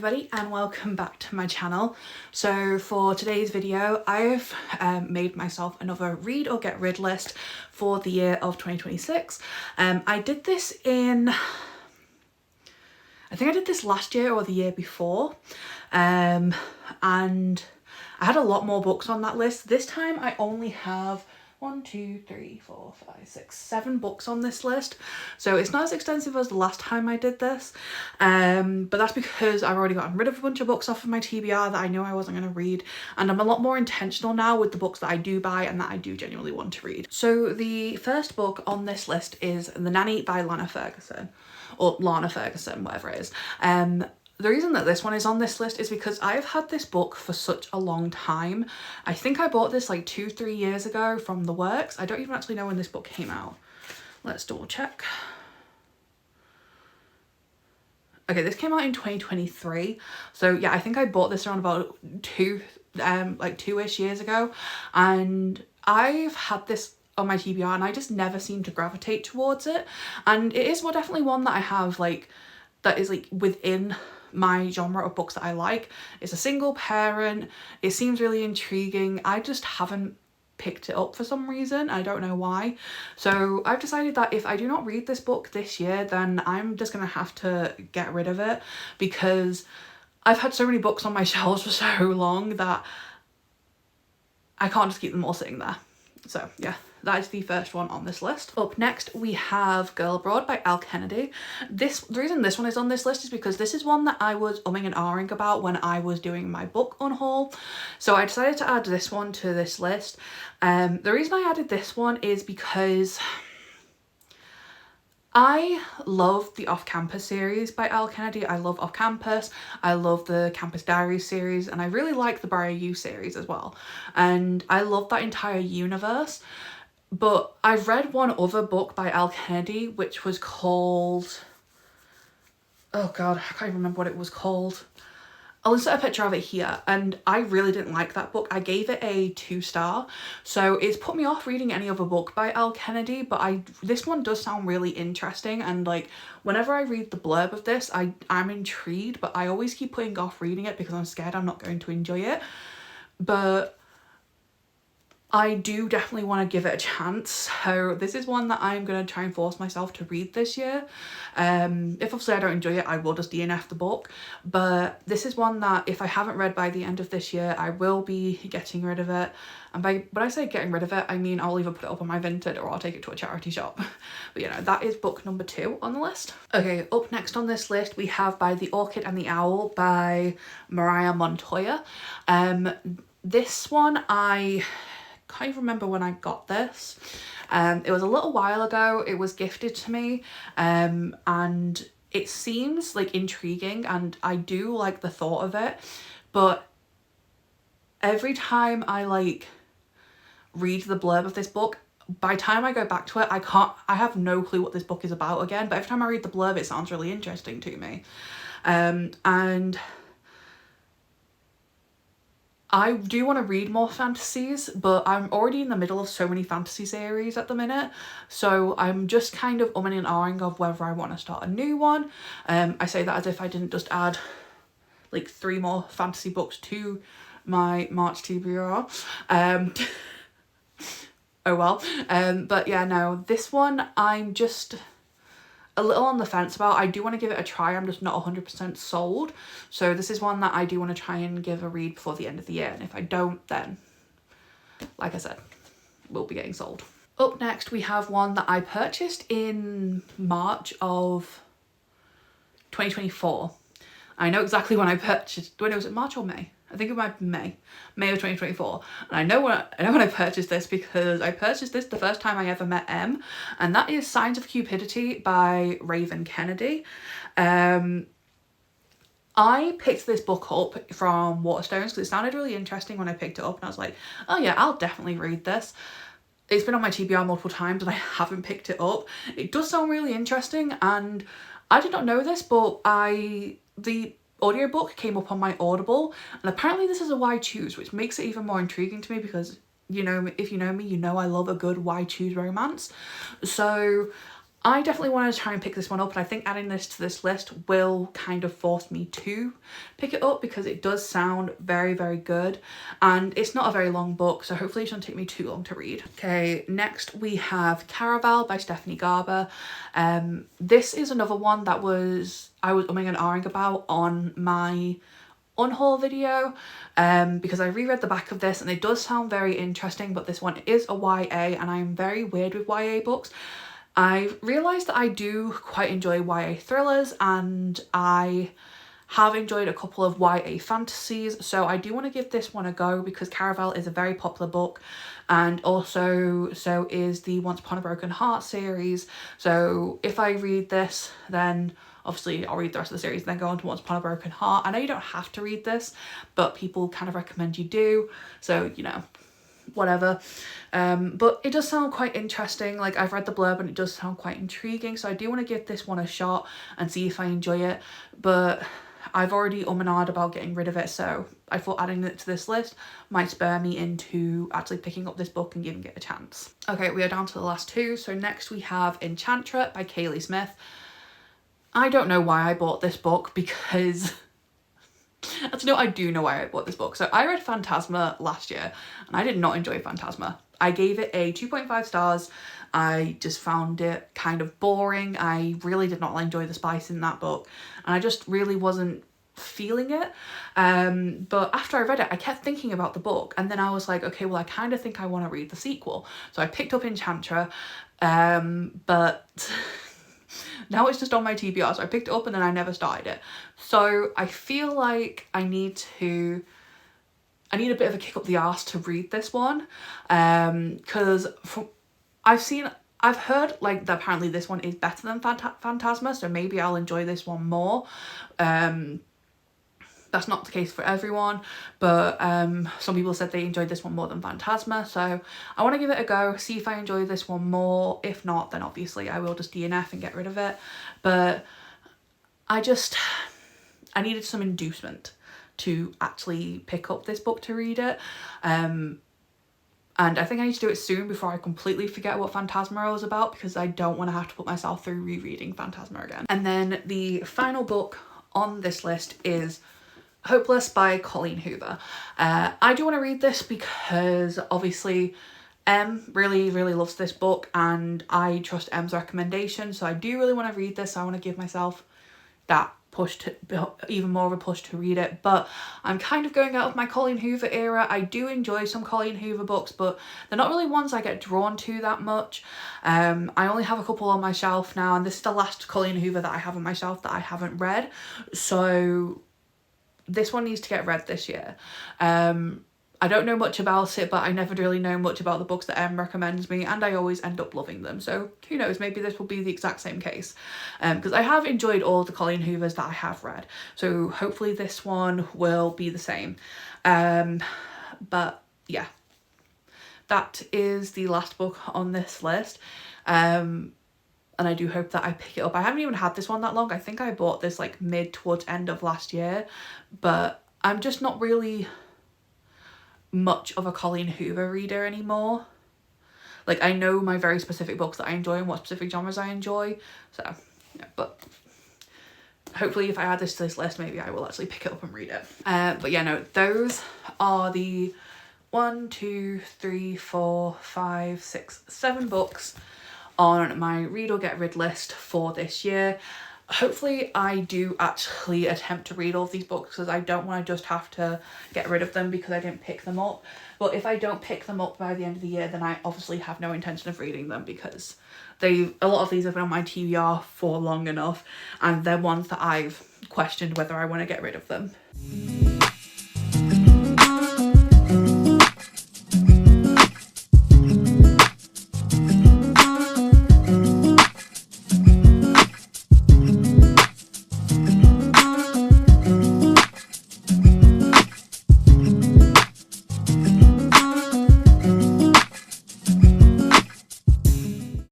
everybody and welcome back to my channel. So for today's video I've made myself another read or get rid list for the year of 2026. I did this I think I did this last year or the year before, and I had a lot more books on that list. This time I only have 7 books on this list, so it's not as extensive as the last time I did this, but that's because I've already gotten rid of a bunch of books off of my TBR that I knew I wasn't going to read, and I'm a lot more intentional now with the books that I do buy and that I do genuinely want to read. So the first book on this list is The Nanny by Lana Ferguson, or Lana Ferguson, whatever it is. The reason that this one is on this list is because I've had this book for such a long time. I think I bought this like 2-3 years ago from the works. I don't even actually know when this book came out. Let's double check. Okay, this came out in 2023. So yeah, I think I bought this around about two-ish years ago. And I've had this on my TBR and I just never seem to gravitate towards it. And it is definitely one that I have that is within my genre of books that I like. It's a single parent. It seems really intriguing. I just haven't picked it up for some reason. I don't know why. So I've decided that if I do not read this book this year, then I'm just gonna have to get rid of it, because I've had so many books on my shelves for so long that I can't just keep them all sitting there. So yeah, that is the first one on this list. Up next we have Girl Abroad by Elle Kennedy. The reason this one is on this list is because this is one that I was umming and ahhing about when I was doing my book unhaul. So I decided to add this one to this list. The reason I added this one is because I love the Off Campus series by Elle Kennedy. I love Off Campus. I love the Campus Diaries series, and I really like the Briar U series as well. And I love that entire universe. But I've read one other book by Elle Kennedy, which was called, oh god, I can't even remember what it was called. I'll insert a picture of it here, and I really didn't like that book. I gave it a 2-star, so it's put me off reading any other book by Elle Kennedy, but this one does sound really interesting, and whenever I read the blurb of this, I'm intrigued, but I always keep putting off reading it because I'm scared I'm not going to enjoy it. But I do definitely want to give it a chance, so this is one that I'm going to try and force myself to read this year. If obviously I don't enjoy it, I will just DNF the book, but this is one that if I haven't read by the end of this year, I will be getting rid of it. And when I say getting rid of it, I mean I'll either put it up on my Vinted or I'll take it to a charity shop. But that is book number 2 on the list. Okay, up next on this list we have By the Orchid and the Owl by Mariah Montoya. This one I can't even remember when I got this. It was a little while ago. It was gifted to me, and it seems intriguing, and I do like the thought of it, but every time I read the blurb of this book, by the time I go back to it, I have no clue what this book is about again, but every time I read the blurb it sounds really interesting to me. And I do want to read more fantasies, but I'm already in the middle of so many fantasy series at the minute, so I'm just kind of umming and ahhing of whether I want to start a new one. I say that as if I didn't just add 3 more fantasy books to my March TBR. Oh well. But yeah, no, this one I'm just a little on the fence about. I do want to give it a try. I'm just not 100% sold. So this is one that I do want to try and give a read before the end of the year. And if I don't, then, like I said, we'll be getting sold. Up next, we have one that I purchased in March of 2024. I know exactly when I purchased. Was it March or May? I think it might be May of 2024. And I know when I purchased this because I purchased this the first time I ever met M, and that is Signs of Cupidity by Raven Kennedy. I picked this book up from Waterstones because it sounded really interesting when I picked it up, and I was like, oh yeah, I'll definitely read this. It's been on my TBR multiple times and I haven't picked it up. It does sound really interesting, and I did not know this, but the audiobook came up on my Audible, and apparently this is a why choose, which makes it even more intriguing to me because, if you know me, you know I love a good why choose romance. So I definitely want to try and pick this one up, and I think adding this to this list will kind of force me to pick it up because it does sound very, very good, and it's not a very long book, so hopefully it shouldn't take me too long to read. Okay, next we have Caraval by Stephanie Garber. This is another one that I was umming and ahhing about on my unhaul video because I reread the back of this and it does sound very interesting, but this one is a YA, and I'm very weird with YA books. I realised that I do quite enjoy YA thrillers, and I have enjoyed a couple of YA fantasies, so I do want to give this one a go because Caraval is a very popular book, and also so is the Once Upon a Broken Heart series. So if I read this, then obviously I'll read the rest of the series and then go on to Once Upon a Broken Heart. I know you don't have to read this, but people kind of recommend you do, so you know, whatever. But it does sound quite interesting. Like, I've read the blurb and it does sound quite intriguing, so I do want to give this one a shot and see if I enjoy it, but I've already and ahed about getting rid of it, so I thought adding it to this list might spur me into actually picking up this book and giving it a chance. Okay, we are down to the last two. So next we have Enchantress by Kaylee Smith. I don't know why I bought this book because actually no, I do know why I bought this book. So I read Phantasma last year and I did not enjoy Phantasma. I gave it a 2.5 stars. I just found it kind of boring. I really did not enjoy the spice in that book, and I just really wasn't feeling it. But after I read it, I kept thinking about the book, and then I was like, okay, well, I kind of think I want to read the sequel. So I picked up Enchantress, but now it's just on my TBR. So I picked it up and then I never started it. So I feel like I need a bit of a kick up the arse to read this one, because I've heard like that apparently this one is better than Phantasma, so maybe I'll enjoy this one more. That's not the case for everyone, but some people said they enjoyed this one more than Phantasma, so I want to give it a go, see if I enjoy this one more. If not, then obviously I will just DNF and get rid of it, but I needed some inducement to actually pick up this book to read it, and I think I need to do it soon before I completely forget what Phantasma was about, because I don't want to have to put myself through rereading Phantasma again. And then the final book on this list is Hopeless by Colleen Hoover. I do want to read this because obviously Em really loves this book and I trust Em's recommendation, so I do really want to read this. I want to give myself that push to even more of a push to read it, but I'm kind of going out of my Colleen Hoover era. I do enjoy some Colleen Hoover books, but they're not really ones I get drawn to that much. I only have a couple on my shelf now, and this is the last Colleen Hoover that I have on my shelf that I haven't read, so this one needs to get read this year. I don't know much about it, but I never really know much about the books that Em recommends me, and I always end up loving them. So who knows, maybe this will be the exact same case, because I have enjoyed all the Colleen Hoovers that I have read. So hopefully this one will be the same. But yeah, that is the last book on this list. And I do hope that I pick it up. I haven't even had this one that long. I think I bought this like mid towards end of last year, but I'm just not really much of a Colleen Hoover reader anymore. Like, I know my very specific books that I enjoy and what specific genres I enjoy, so yeah, but hopefully if I add this to this list, maybe I will actually pick it up and read it. But yeah, no, those are the 1, 2, 3, 4, 5, 6, 7 books on my read or get rid list for this year. Hopefully I do actually attempt to read all of these books, because I don't want to just have to get rid of them because I didn't pick them up. But if I don't pick them up by the end of the year, then I obviously have no intention of reading them, because a lot of these have been on my TBR for long enough, and they're ones that I've questioned whether I want to get rid of them.